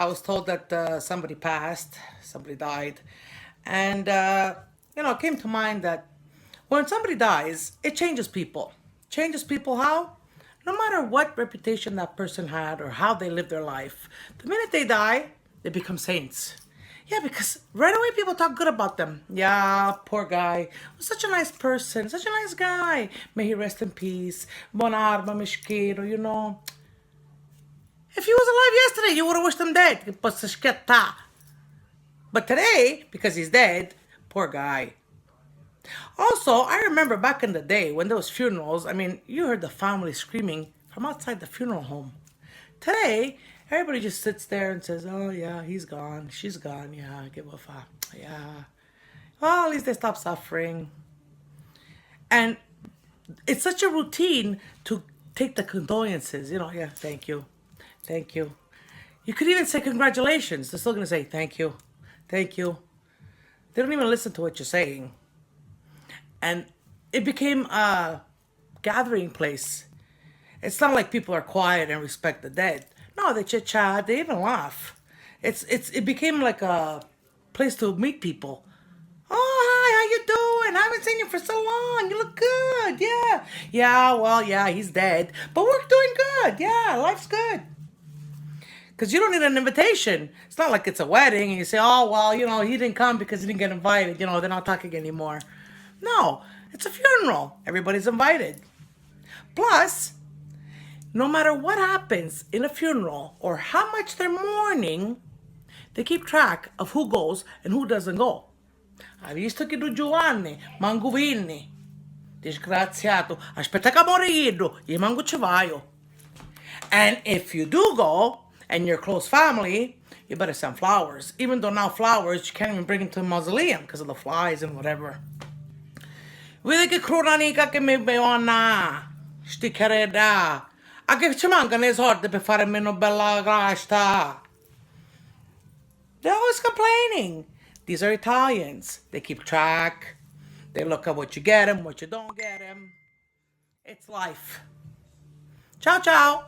I was told that somebody passed, somebody died, and it came to mind that when somebody dies, it changes people. Changes people how? No matter what reputation that person had or how they lived their life, the minute they die, they become saints. Yeah, because right away people talk good about them. Yeah, poor guy. Such a nice person, such a nice guy. May he rest in peace. Bon arma, mishkiro. If he was alive yesterday, you would have wished him dead. But today, because he's dead, poor guy. Also, I remember back in the day when there was funerals, you heard the family screaming from outside the funeral home. Today, everybody just sits there and says, oh yeah, he's gone, she's gone, yeah, give a fuck, yeah. Well, at least they stop suffering. And it's such a routine to take the condolences, yeah, thank you, thank you. You could even say congratulations. They're still going to say thank you, thank you. They don't even listen to what you're saying. And it became a gathering place. It's not like people are quiet and respect the dead. No, they chit chat. They even laugh. It became like a place to meet people. Oh, hi, how you doing? I haven't seen you for so long. You look good. Yeah. Yeah, well, yeah, he's dead. But we're doing good. Yeah, life's good. Because you don't need an invitation. It's not like it's a wedding and you say, oh, well, he didn't come because he didn't get invited. They're not talking anymore. No, it's a funeral. Everybody's invited. Plus, no matter what happens in a funeral or how much they're mourning, they keep track of who goes and who doesn't go. Hai visto che tu Giovanni, manco vinni. Disgraziato, aspetta che morido, io manco ci vaio. And if you do go, and you're close family, you better send flowers. Even though now flowers, you can't even bring them to the mausoleum because of the flies and whatever. Vedi che cronanica che mi beona, sti careda. A che ci mancano i soldi per fare meno bella grasta? They're always complaining. These are Italians. They keep track. They look at what you get them, what you don't get them. It's life. Ciao, ciao.